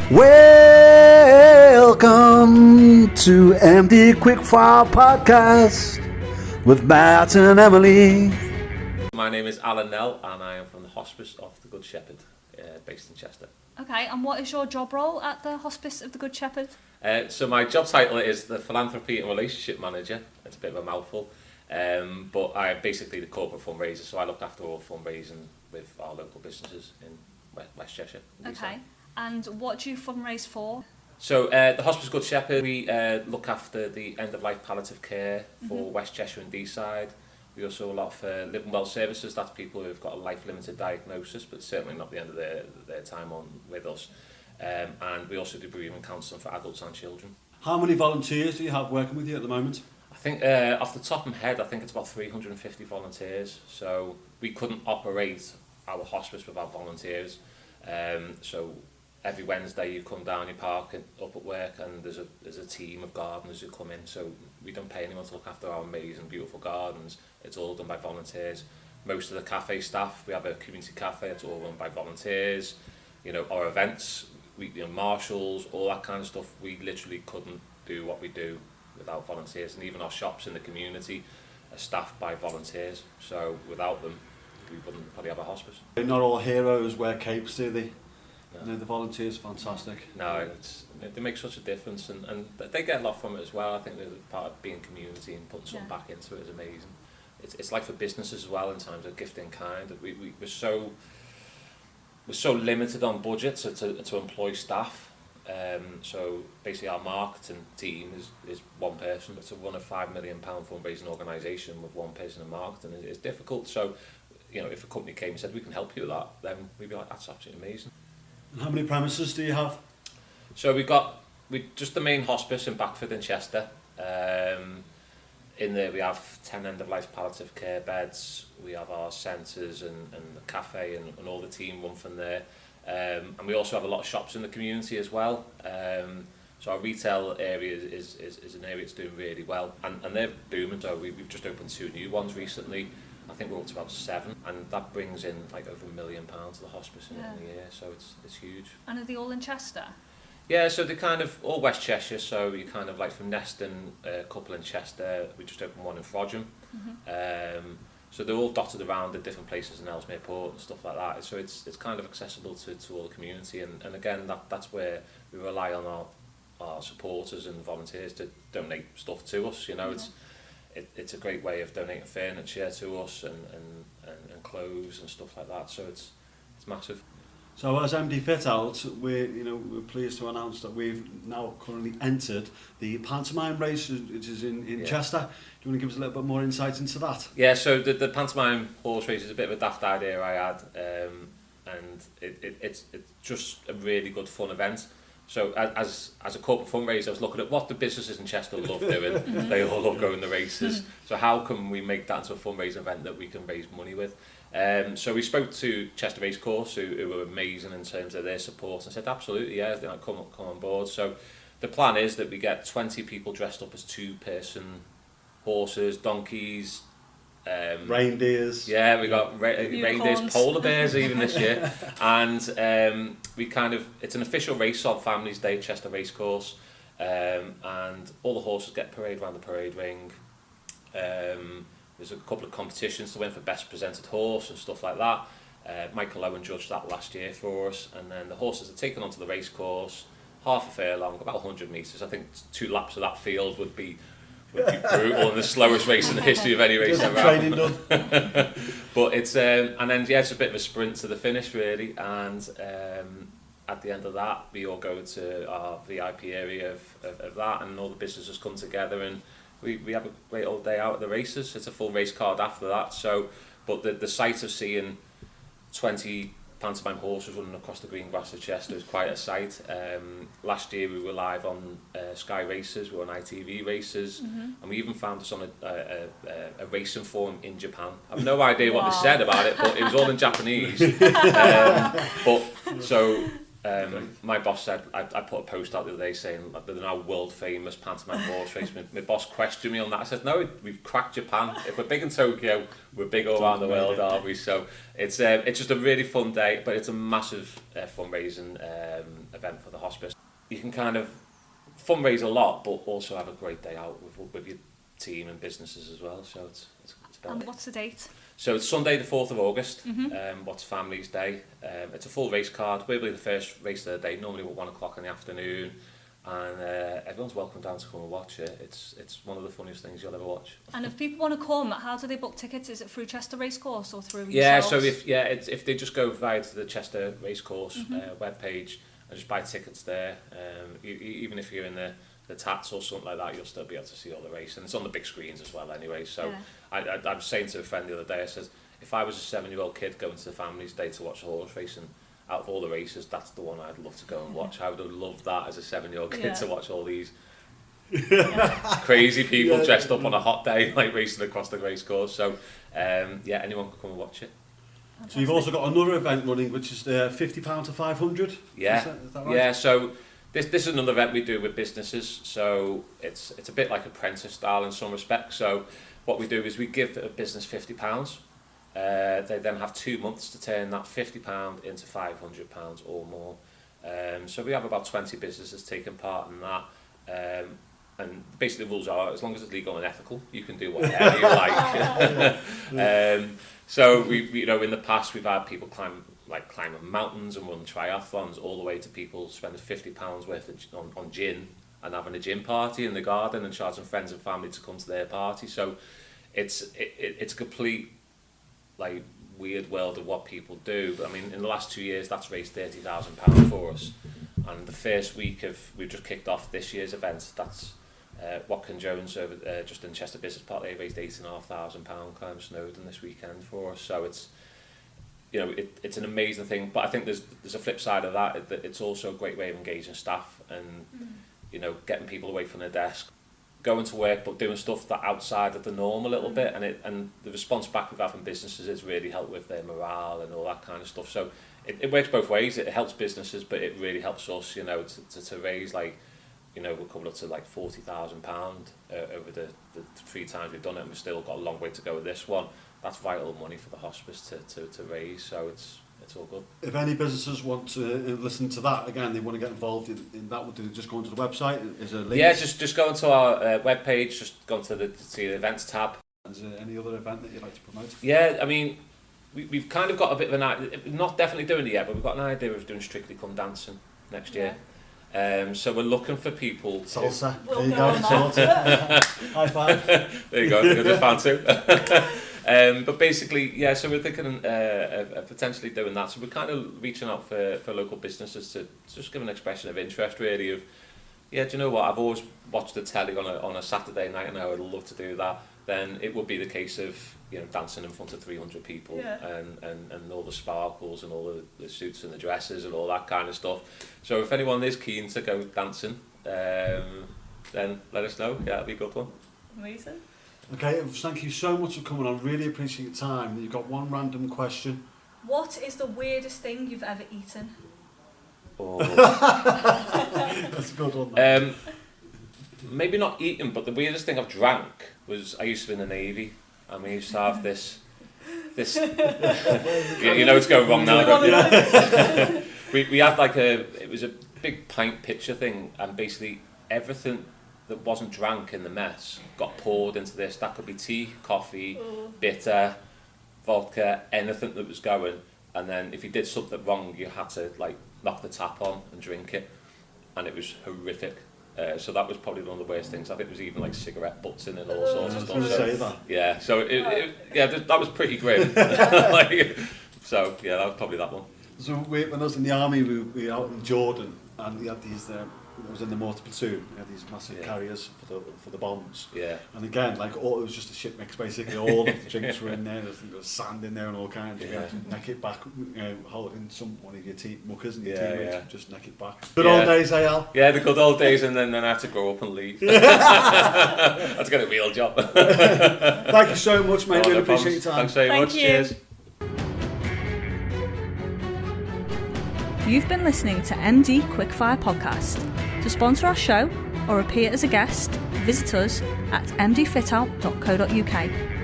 Welcome to MD Quickfire Podcast with Matt and Emily. My name is Alan Knell and I am from the Hospice of the Good Shepherd, based in Chester. Okay, and what is your job role at the Hospice of the Good Shepherd? So my job title is the Philanthropy and Relationship Manager. It's a bit of a mouthful, but I am basically the corporate fundraiser, so I look after all fundraising with our local businesses in West Cheshire. Okay, and what do you fundraise for? So the Hospice of Good Shepherd, we look after the end-of-life palliative care for West Cheshire and D-side. We also offer Living Well services. That's people who've got a life-limited diagnosis, but certainly not the end of their time on with us. And we also do bereavement counselling for adults and children. How many volunteers do you have working with you at the moment? I think off the top of my head, I think it's about 350 volunteers. So we couldn't operate our hospice without volunteers. So every Wednesday you come down, you park up at work, and there's a team of gardeners who come in. So we don't pay anyone to look after our amazing, beautiful gardens. It's all done by volunteers. Most of the cafe staff, we have a community cafe, it's all run by volunteers. You know, our events, marshals, all that kind of stuff, we literally couldn't do what we do without volunteers. And even our shops in the community are staffed by volunteers. So without them, we wouldn't probably have a hospice. Not all heroes wear capes, do they? No. No, the volunteers are fantastic. No, they make such a difference, and they get a lot from it as well. I think they're part of being community and putting something back into it is amazing. It's like for businesses as well in terms of gift in kind. We're so limited on budget to employ staff. So basically our marketing team is one person. To run a £5 million fundraising organisation with one person in marketing is difficult. So, you know, if a company came and said we can help you with that, then we'd be like, that's absolutely amazing. And how many premises do you have? So we just the main hospice in Backford in Chester. In there we have 10 end-of-life palliative care beds. We have our centres and the cafe and all the team run from there. And we also have a lot of shops in the community as well. So our retail area is an area that's doing really well. And they're booming. So we've just opened 2 new ones recently. I think we're up to about 7, and that brings in like over £1 million to the hospice in a year, so it's huge. And are they all in Chester? Yeah, so they're kind of all West Cheshire, so you kind of like from Neston, a couple in Chester, we just opened one in Frodsham. So they're all dotted around at different places in Ellesmere Port and stuff like that, so it's kind of accessible to all the community, and again, that's where we rely on our supporters and volunteers to donate stuff to us, you know. It's a great way of donating furniture to us and clothes and stuff like that. So it's massive. So as MD Fit Out, we're pleased to announce that we've now currently entered the Pantomime Race, which is in Chester. Do you want to give us a little bit more insight into that? Yeah. So the Pantomime Horse Race is a bit of a daft idea I had, and it's just a really good fun event. So as a corporate fundraiser, I was looking at what the businesses in Chester love doing. They all love going to races. So how can we make that into a fundraising event that we can raise money with? So we spoke to Chester Racecourse, who were amazing in terms of their support, and said, absolutely, yeah, come on board. So the plan is that we get 20 people dressed up as 2-person horses, donkeys, reindeers. Yeah, we got reindeers, polar bears even this year, and it's an official race on Families Day, Chester Racecourse, and all the horses get paraded around the parade ring. There's a couple of competitions to win for best presented horse and stuff like that. Michael Owen judged that last year for us, and then the horses are taken onto the racecourse, half a furlong, about 100 metres. I think 2 laps of that field would be brutal and the slowest race in the history of any race ever. Training done. But it's and then it's a bit of a sprint to the finish really, and at the end of that we all go to our VIP area of that, and all the businesses come together, and we have a great old day out at the races. It's a full race card after that. So, but the sight of seeing 20 pantomime horses running across the green grass of Chester is quite a sight. Last year we were live on Sky Races, we were on ITV Races, and we even found us on a racing forum in Japan. I have no idea what they said about it, but it was all in Japanese. But so My boss said, I put a post out the other day saying that they're now world famous pantomime horse race. My boss questioned me on that. I said, no, we've cracked Japan. If we're big in Tokyo, we're big all around the world, aren't we? So it's just a really fun day, but it's a massive fundraising event for the hospice. You can kind of fundraise a lot, but also have a great day out with your team and businesses as well. So it's And what's the date? So it's Sunday the 4th of August, what's Families Day. It's a full race card, we'll be the first race of the day, normally at 1 o'clock in the afternoon, and everyone's welcome down to come and watch it. It's one of the funniest things you'll ever watch. And if people want to come, how do they book tickets? Is it through Chester Racecourse or through Yeah, yourselves? so if they just go via to the Chester Racecourse webpage and just buy tickets there, even if you're in the tats or something like that, you'll still be able to see all the race, and it's on the big screens as well anyway. So I was saying to a friend the other day, I said, if I was a 7-year-old kid going to the Families Day to watch a horse race, and out of all the races, that's the one I'd love to go and watch. I would have loved that as a 7-year-old kid to watch all these crazy people dressed up on a hot day, like racing across the racecourse. So anyone can come and watch it. Fantastic. So you've also got another event running, which is £50 to 500. Yeah, is that right? Yeah. So this is another event we do with businesses. So it's a bit like apprentice style in some respects. So what we do is we give a business £50. They then have 2 months to turn that £50 into £500 or more. So we have about 20 businesses taking part in that. And basically the rules are, as long as it's legal and ethical, you can do whatever you like. So we in the past we've had people climbing mountains and run triathlons, all the way to people spending £50 worth on gin and having a gin party in the garden and charging friends and family to come to their party. So it's a complete weird world of what people do. But I mean, in the last 2 years, that's raised £30,000 for us. And the first week we've just kicked off this year's event. That's Watkin Jones over just in Chester Business Park. They raised £8,500 climbing Snowdon this weekend for us. So it's it's an amazing thing. But I think there's a flip side of that. It's also a great way of engaging staff and getting people away from their desk, going to work, but doing stuff that outside of the norm a little bit, and the response back we've had from businesses has really helped with their morale and all that kind of stuff. So it works both ways. It helps businesses, but it really helps us, to raise we're coming up to £40,000 over the 3 times we've done it, and we've still got a long way to go with this one. That's vital money for the hospice to raise, so it's all good. If any businesses want to listen to that, again, they want to get involved in that, do they just go onto the website? Is there a link? Yeah, just go into our webpage, just go into the events tab. Is there any other event that you'd like to promote? Yeah, I mean, we've kind of got a bit of an idea, not definitely doing it yet, but we've got an idea of doing Strictly Come Dancing next year. So we're looking for people. Salsa. There you go. Salsa. High five. There you go. You're a fan too. But basically, so we're thinking of potentially doing that. So we're kind of reaching out for local businesses to just give an expression of interest, really. Of do you know what? I've always watched the telly on a Saturday night, and I would love to do that. Then it would be the case of dancing in front of 300 people and all the sparkles and all the suits and the dresses and all that kind of stuff. So if anyone is keen to go dancing, then let us know. Yeah, it'll be a good one. Amazing. Okay, thank you so much for coming on. Really appreciate your time. You've got one random question. What is the weirdest thing you've ever eaten? Oh. That's a good one. Maybe not eating, but the weirdest thing I've drank was, I used to be in the Navy, and we used to have this it's going wrong now, don't you? we had it was a big pint pitcher thing, and basically everything that wasn't drank in the mess got poured into this. That could be tea, coffee, bitter, vodka, anything that was going. And then if you did something wrong, you had to knock the tap on and drink it, and it was horrific. So that was probably one of the worst things. I think there was even cigarette butts in and all sorts of stuff. Say that. Yeah, so that was pretty grim. So yeah, that was probably that one. So when I was in the army, we were out in Jordan, and we had these. I was in the mortar platoon. We had these massive carriers for the bombs. Yeah. And again, it was just a shit mix. Basically, all of the drinks were in there. There was sand in there and all kinds. You had to neck it back, holding one of your tea muckers and your tea just neck it back. Good old days, Al. Yeah, the good old days, and then I had to grow up and leave. I had to get a real job. Thank you so much, mate. No, really no appreciate your time. Thanks very much. you. Cheers. You've been listening to MD Quickfire Podcast. To sponsor our show or appear as a guest, visit us at mdfitout.co.uk.